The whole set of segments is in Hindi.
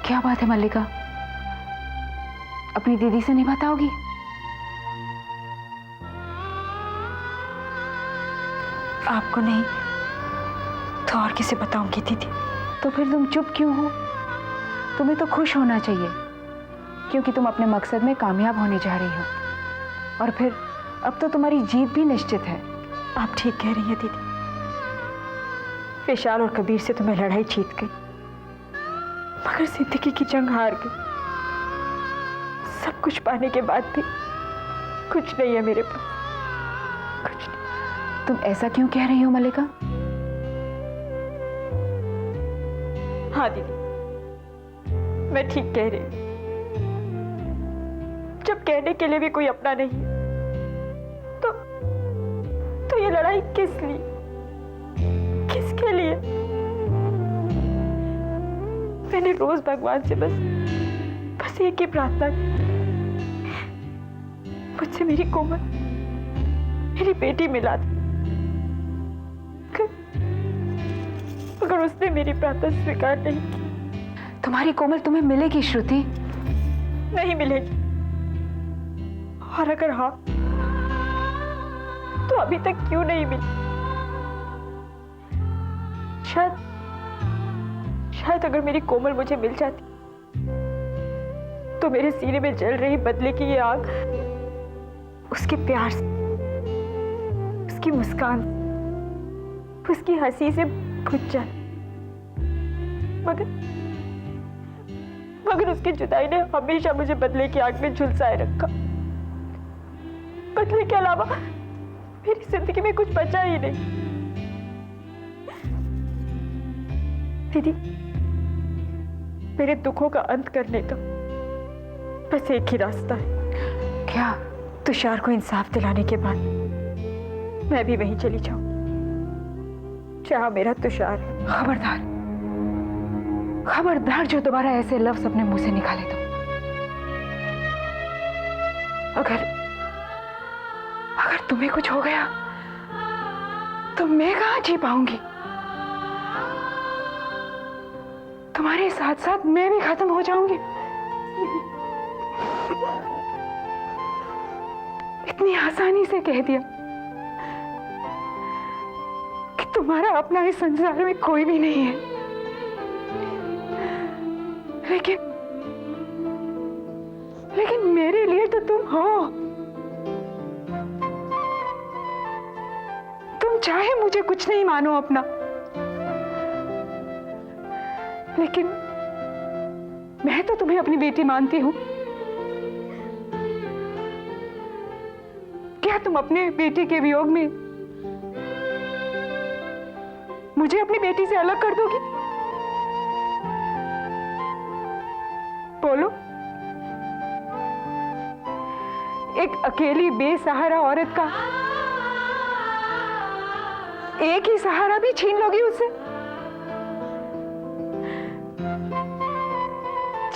क्या बात है मल्लिका, अपनी दीदी से नहीं बताओगी? आपको नहीं तो और किसे बताऊंगी दीदी। तो फिर तुम चुप क्यों हो? तुम्हें तो खुश होना चाहिए, क्योंकि तुम अपने मकसद में कामयाब होने जा रही हो। और फिर अब तो तुम्हारी जीत भी निश्चित है। आप ठीक कह रही हैं दीदी। विशाल और कबीर से तो मैं लड़ाई जीत गई, मगर जिंदगी की जंग हार गई। सब कुछ पाने के बाद भी कुछ नहीं है मेरे पास, कुछ नहीं। तुम ऐसा क्यों कह रही हो मल्लिका? हाँ दीदी, मैं ठीक कह रही हूँ। जब कहने के लिए भी कोई अपना नहीं है, तो ये लड़ाई किस लिए, किसके लिए? मैंने रोज भगवान से बस एक ही प्रार्थना की, मुझसे मेरी कोमल, मेरी बेटी मिला दी। मगर उसने मेरी प्रार्थना स्वीकार नहीं की। तुम्हारी कोमल तुम्हें मिलेगी श्रुति? नहीं मिलेगी, और अगर हाँ तो अभी तक क्यों नहीं मिली? शायद अगर मेरी कोमल मुझे मिल जाती तो मेरे सीने में जल रही बदले की ये आग उसके प्यार से, उसकी मुस्कान, उसकी हंसी से बुझ जाए। मगर उसकी जुदाई ने हमेशा मुझे बदले की आग में झुलसाए रखा। बदले के अलावा मेरी जिंदगी में कुछ बचा ही नहीं। दीदी, मेरे दुखों का अंत करने का बस एक ही रास्ता है। क्या? तुषार को इंसाफ दिलाने के बाद मैं भी वहीं चली जाऊं जहां मेरा तुषार है। खबरदार, खबरदार जो दोबारा ऐसे लफ्ज अपने मुंह से निकाले तो। अगर तुम्हें कुछ हो गया तो मैं कहां जी पाऊंगी? तुम्हारे साथ साथ मैं भी खत्म हो जाऊंगी। इतनी आसानी से कह दिया कि तुम्हारा अपना इस संसार में कोई भी नहीं है, लेकिन मेरे लिए तो तुम हो। तुम चाहे मुझे कुछ नहीं मानो अपना, लेकिन मैं तो तुम्हें अपनी बेटी मानती हूं। क्या तुम अपने बेटी के वियोग में मुझे अपनी बेटी से अलग कर दोगी? बोलो। एक अकेली बेसहारा औरत का एक ही सहारा भी छीन लोगी उससे?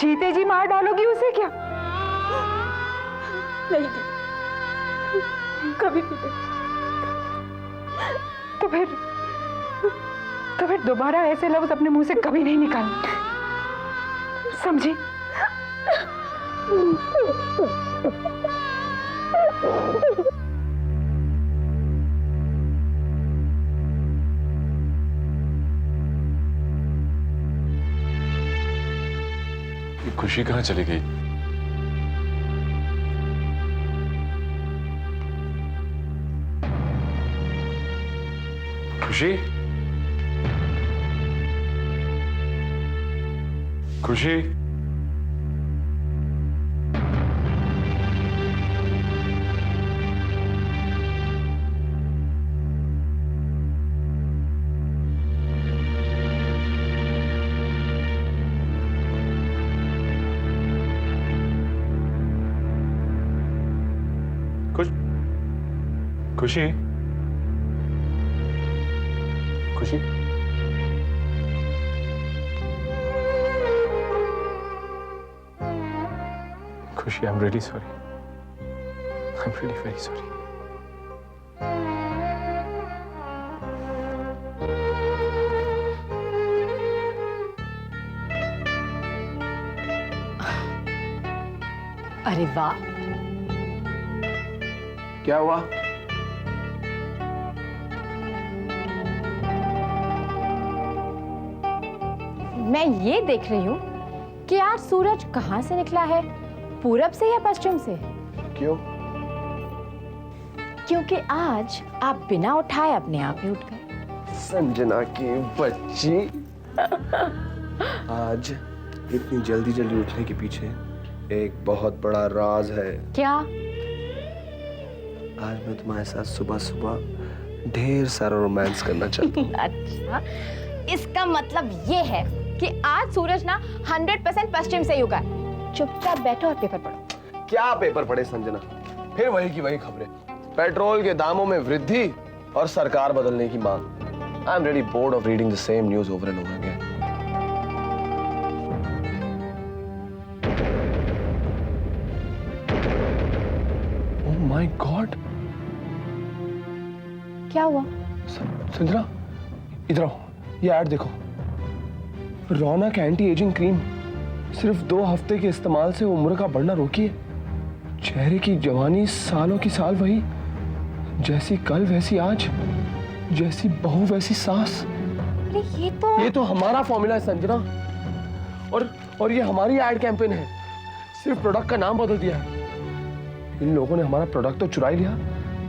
जीते जी मार डालोगी उसे क्या? नहीं, कभी भी नहीं। तो फिर दोबारा ऐसे लफ्ज अपने मुंह से कभी नहीं निकालना, समझी? खुशी कहाँ चली गई? खुशी, खुशी, खुशी, खुशी, खुशी, I'm really sorry. I'm really very sorry. अरे वाह, क्या हुआ? मैं ये देख रही हूँ कि आज सूरज कहाँ से निकला है, पूरब से या पश्चिम से? क्यों? क्योंकि आज आप बिना उठाए अपने आप ही उठ गए। संजना की बच्ची, आज इतनी जल्दी जल्दी उठने के पीछे एक बहुत बड़ा राज है। क्या? आज मैं तुम्हारे साथ सुबह सुबह ढेर सारा रोमांस करना चाहता हूँ। अच्छा, इसका मतलब ये है कि आज सूरज ना 100% पश्चिम से ही उगा है। चुपचाप बैठो और पेपर पढ़ो। क्या पेपर पढ़े संजना? फिर वही की वही खबरें, पेट्रोल के दामों में वृद्धि और सरकार बदलने की मांग। I am really bored of reading the same news over and over again. Oh my God, क्या हुआ? संजना इधर आओ, ये ऐड देखो। रौनक एंटी एजिंग क्रीम सिर्फ 2 हफ्ते के इस्तेमाल से उम्र का बढ़ना रोकी है। चेहरे की जवानी सालों की साल वही, जैसी कल वैसी आज, जैसी बहू वैसी सास। अरे ये तो हमारा फॉर्मूला है संजना, और ये हमारी एड कैंपेन है। सिर्फ प्रोडक्ट का नाम बदल दिया है। इन लोगों ने हमारा प्रोडक्ट तो चुरा ही लिया,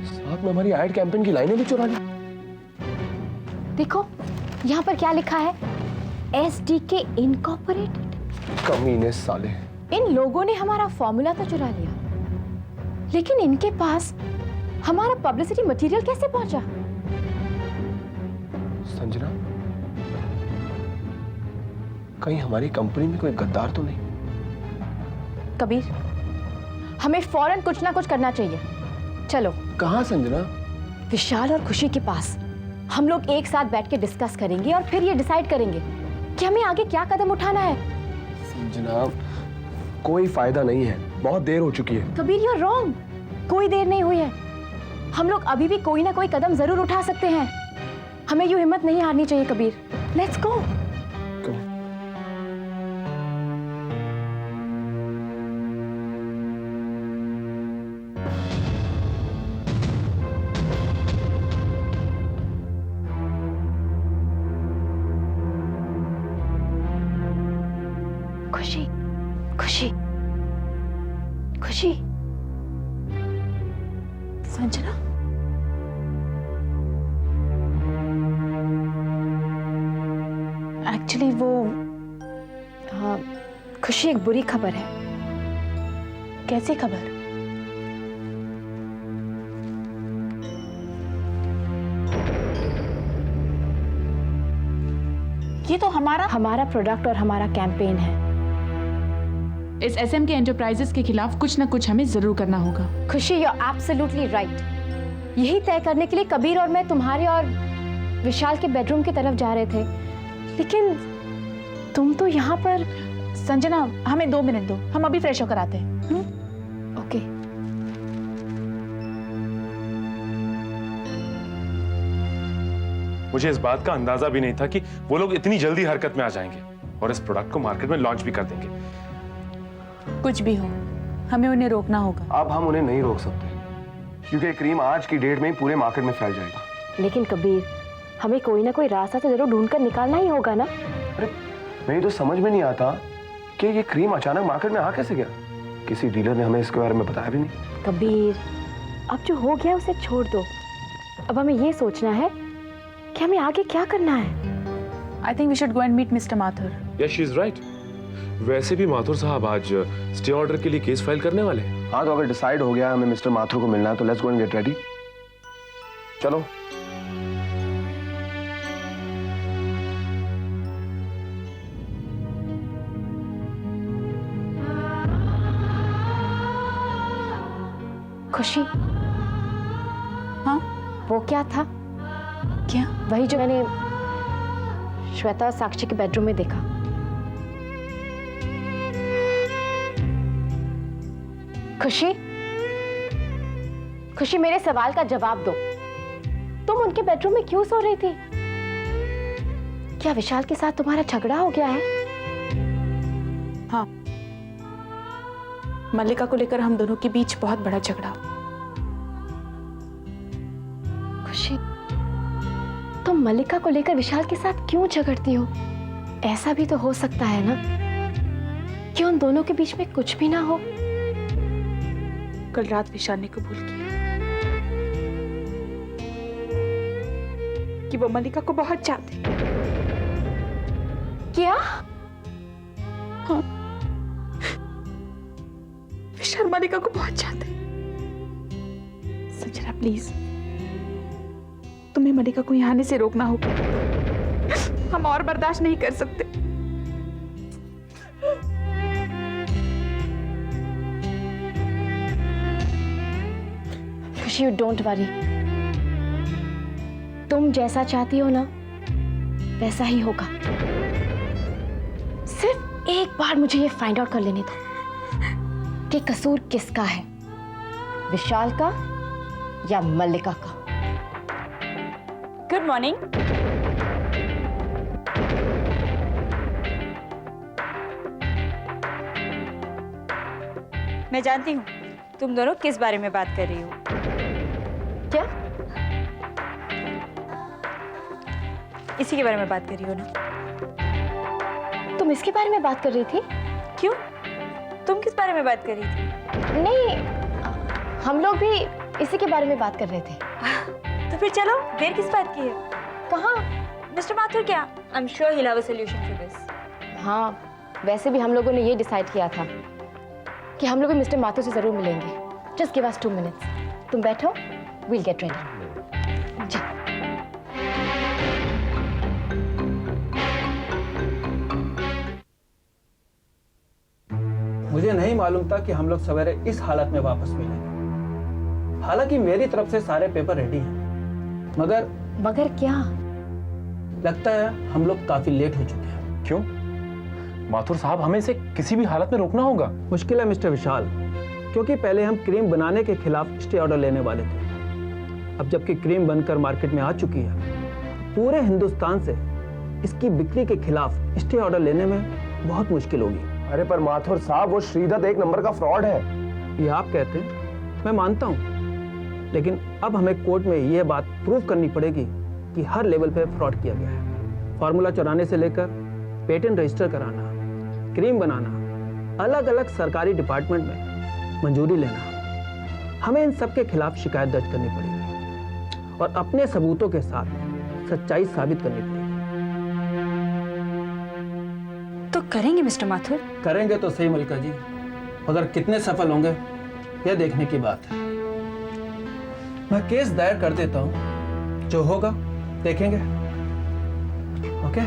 साथ में हमारी एड कैंपेन की लाइनें भी चुरा ली। देखो यहाँ पर क्या लिखा है, SDK इनकॉर्पोरेटेड। कमीने साले, इन लोगों ने हमारा फॉर्मूला तो चुरा लिया, लेकिन इनके पास हमारा पब्लिसिटी मटेरियल कैसे पहुंचा? संजना, कहीं हमारी कंपनी में कोई गद्दार तो नहीं? कबीर, हमें फौरन कुछ ना कुछ करना चाहिए। चलो। कहाँ संजना? विशाल और खुशी के पास। हम लोग एक साथ बैठ के डिस्कस करेंगे और फिर ये डिसाइड करेंगे कि हमें आगे क्या कदम उठाना है। संजना, कोई फायदा नहीं है, बहुत देर हो चुकी है। Kabir, you are wrong. कोई देर नहीं हुई है। हम लोग अभी भी कोई ना कोई कदम जरूर उठा सकते हैं। हमें यूं हिम्मत नहीं हारनी चाहिए कबीर। Let's go. खुशी, खुशी, खुशी। संजना, एक्चुअली वो खुशी, एक बुरी खबर है। कैसी खबर? ये तो हमारा प्रोडक्ट और हमारा कैंपेन है। इस SMK एंटरप्राइजेस के खिलाफ कुछ ना कुछ हमें जरूर करना होगा। खुशी, यू आर एब्सोल्युटली राइट। यही तय करने के लिए कबीर और मैं तुम्हारे और विशाल के बेडरूम की तरफ जा रहे थे, लेकिन तुम तो यहाँ पर। संजना, हमें 2 मिनट दो, हम अभी फ्रेश होकर आते हैं। ओके। मुझे इस बात का अंदाजा भी नहीं था कि वो लोग इतनी जल्दी हरकत में आ जाएंगे और इस प्रोडक्ट को मार्केट में लॉन्च भी कर देंगे। कुछ भी हो, हमें उन्हें रोकना होगा। अब हम उन्हें नहीं रोक सकते, क्योंकि क्रीम आज की डेट में ही पूरे मार्केट में फैल जाएगा। लेकिन कबीर, हमें कोई ना कोई रास्ता तो जरूर ढूंढकर निकालना ही होगा ना। अरे मेरी तो समझ में नहीं आता कि ये क्रीम अचानक मार्केट में आ कैसे गया। किसी डीलर ने हमें इसके बारे में बताया भी नहीं। कबीर, अब जो हो गया उसे छोड़ दो। अब हमें ये सोचना है कि हमें आगे क्या करना है। I think we should go and meet mister Mathur. Yes, she is right. वैसे भी माथुर साहब आज स्टे ऑर्डर के लिए केस फाइल करने वाले हैं। हाँ, तो अगर डिसाइड हो गया हमें मिस्टर माथुर को मिलना है तो let's go and get ready. चलो। खुशी, हाँ? वो क्या था? क्या? वही जो मैंने श्वेता और साक्षी के बेडरूम में देखा। खुशी, खुशी, मेरे सवाल का जवाब दो। तुम उनके बेडरूम में क्यों सो रही थी? क्या विशाल के साथ तुम्हारा झगड़ा हो गया है? हाँ, मल्लिका को लेकर हम दोनों के बीच बहुत बड़ा झगड़ा हुआ। खुशी, तुम मल्लिका को लेकर विशाल के साथ क्यों झगड़ती हो? ऐसा भी तो हो सकता है ना कि उन दोनों के बीच में कुछ भी ना हो। कल रात विशाल ने कबूल किया कि वो मल्लिका को बहुत चाहते। क्या? हाँ, विशाल मल्लिका को बहुत चाहते। संजना प्लीज, तुम्हें मल्लिका को यहाँ आने से रोकना होगा। हम और बर्दाश्त नहीं कर सकते। खुशी, डोंट वरी, तुम जैसा चाहती हो ना वैसा ही होगा। सिर्फ एक बार मुझे ये फाइंड आउट कर लेने दो कि कसूर किसका है, विशाल का या मल्लिका का। Good morning. मैं जानती हूँ तुम दोनों किस बारे में बात कर रही हो। क्या? इसी के बारे में बात कर रही हो ना? तुम इसके बारे में बात कर रही थी? क्यों? तुम किस बारे में बात कर रही थी? नहीं, हम लोग भी इसी के बारे में बात कर रहे थे। तो फिर चलो, देर किस बात की है? कहाँ? मिस्टर माथुर क्या? I am sure he'll have a solution for this. हाँ, वैसे भी हम लोगों ने ये डिसाइड किया था कि हम लोग भी मिस्टर माथुर से जरूर मिलेंगे। Just give us 2 minutes। तुम बैठो, we'll get ready। जी। मुझे नहीं मालूम था कि हम लोग सवेरे इस हालत में वापस मिलेंगे। हालांकि मेरी तरफ से सारे पेपर रेडी हैं, मगर क्या? लगता है हम लोग काफी लेट हो चुके हैं। क्यों? माथुर साहब, हमें इसे किसी भी हालत में रोकना होगा। मुश्किल है मिस्टर विशाल, क्योंकि पहले हम क्रीम बनाने के खिलाफ स्टे ऑर्डर लेने वाले थे। अब जबकि क्रीम बनकर मार्केट में आ चुकी है, पूरे हिंदुस्तान से इसकी बिक्री के खिलाफ स्टे ऑर्डर लेने में बहुत मुश्किल होगी। अरे पर माथुर साहब, वो श्रीदत्त एक नंबर का फ्रॉड है। ये आप कहते हैं, मैं मानता हूँ, लेकिन अब हमें कोर्ट में यह बात प्रूव करनी पड़ेगी कि हर लेवल पे फ्रॉड किया गया है। फार्मूला चुराने से लेकर पेटेंट रजिस्टर कराना, क्रीम बनाना, अलग अलग सरकारी डिपार्टमेंट में मंजूरी लेना, हमें इन सब के खिलाफ शिकायत दर्ज करनी पड़ेगी और अपने सबूतों के साथ सच्चाई साबित करनी पड़ेगी। तो करेंगे मिस्टर माथुर? करेंगे तो सही मलिका जी, मगर कितने सफल होंगे यह देखने की बात है। मैं केस दायर कर देता हूँ, जो होगा देखेंगे। ओके?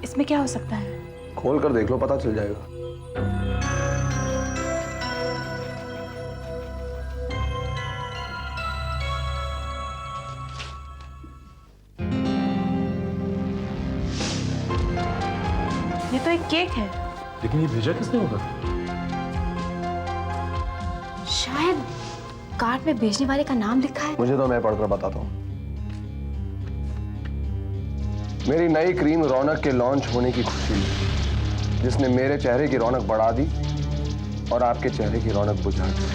इसमें क्या हो सकता है? खोल कर देख लो, पता चल जाएगा। ये तो एक केक है। लेकिन ये भेजा किसने होगा? शायद कार्ड में भेजने वाले का नाम लिखा है। मुझे तो मैं पढ़कर बताता हूँ। मेरी नई क्रीम रौनक के लॉन्च होने की खुशी में, जिसने मेरे चेहरे की रौनक बढ़ा दी और आपके चेहरे की रौनक बुझा दी।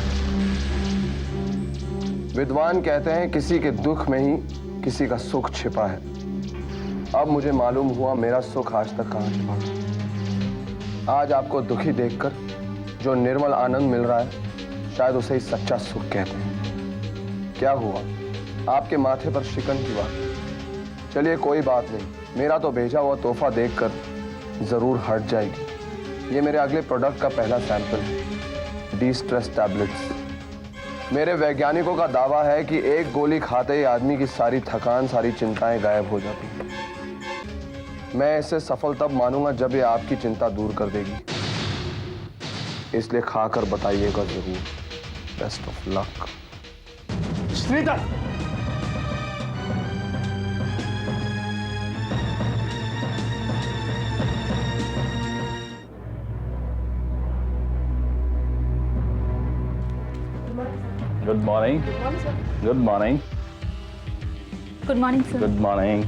विद्वान कहते हैं किसी के दुख में ही किसी का सुख छिपा है। अब मुझे मालूम हुआ मेरा सुख आज तक कहाँ छिपा। आज आपको दुखी देखकर जो निर्मल आनंद मिल रहा है, शायद उसे ही सच्चा सुख कहते हैं। क्या हुआ? आपके माथे पर शिकन की बात। चलिए कोई बात नहीं, मेरा तो भेजा हुआ तोहफा देखकर जरूर हट जाएगी। ये मेरे अगले प्रोडक्ट का पहला सैंपल है, डी स्ट्रेस टैबलेट्स। मेरे वैज्ञानिकों का दावा है कि एक गोली खाते ही आदमी की सारी थकान, सारी चिंताएं गायब हो जाती हैं। मैं इसे सफल तब मानूंगा जब ये आपकी चिंता दूर कर देगी। इसलिए खाकर बताइएगा जरूर। Best of luck. Shridatt! Good morning. Good morning. Good morning, sir. Good morning.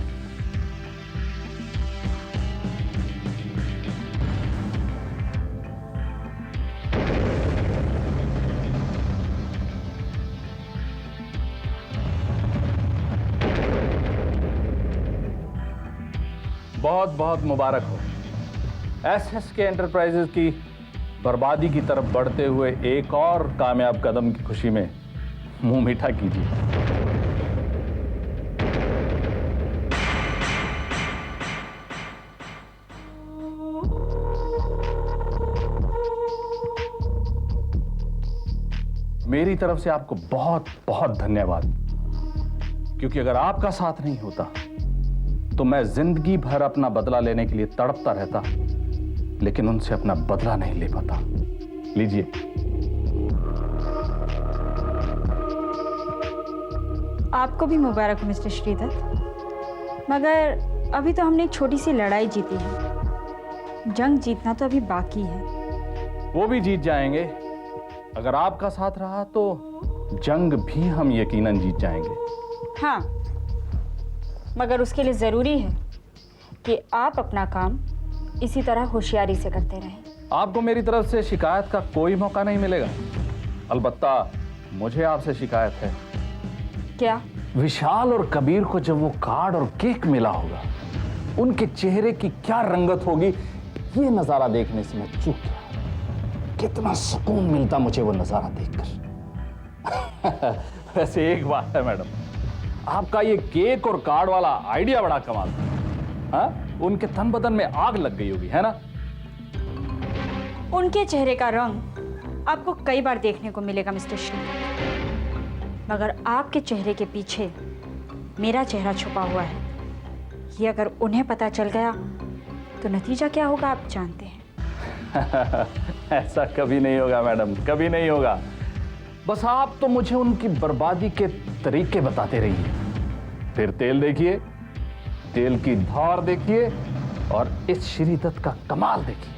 बहुत बहुत मुबारक हो। SSK एंटरप्राइजेज की बर्बादी की तरफ बढ़ते हुए एक और कामयाब कदम की खुशी में मुंह मीठा कीजिए। मेरी तरफ से आपको बहुत बहुत धन्यवाद, क्योंकि अगर आपका साथ नहीं होता तो मैं जिंदगी भर अपना बदला लेने के लिए तड़पता रहता, लेकिन उनसे अपना बदला नहीं ले पाता। लीजिए। आपको भी मुबारक हो मिस्टर श्रीदत्त। मगर अभी तो हमने एक छोटी सी लड़ाई जीती है, जंग जीतना तो अभी बाकी है। वो भी जीत जाएंगे। अगर आपका साथ रहा तो जंग भी हम यकीनन जीत जाएंगे। हाँ, मगर उसके लिए ज़रूरी है कि आप अपना काम इसी तरह होशियारी से करते रहें। आपको मेरी तरफ से शिकायत का कोई मौका नहीं मिलेगा। अलबत्ता मुझे आपसे शिकायत है। क्या? विशाल और कबीर को जब वो कार्ड और केक मिला होगा, उनके चेहरे की क्या रंगत होगी, ये नजारा देखने से मैं चूक गया। कितना सुकून मिलता मुझे वो नजारा देखकर। वैसे एक बात है मैडम, आपका ये केक और कार्ड वाला आइडिया बड़ा कमाल था। हाँ? उनके तन बदन में आग लग गई होगी, है ना? उनके चेहरे का रंग आपको कई बार देखने को मिलेगा मिस्टर श्रीदत्त, मगर आपके चेहरे के पीछे मेरा चेहरा छुपा हुआ है। ये अगर उन्हें पता चल गया तो नतीजा क्या होगा आप जानते हैं। ऐसा कभी नहीं होगा मैडम, कभी नहीं होगा। बस आप तो मुझे उनकी बर्बादी के तरीके बताते रहिए। फिर तेल देखिए, तेल की धार देखिए और इस श्रीदत्त का कमाल देखिए।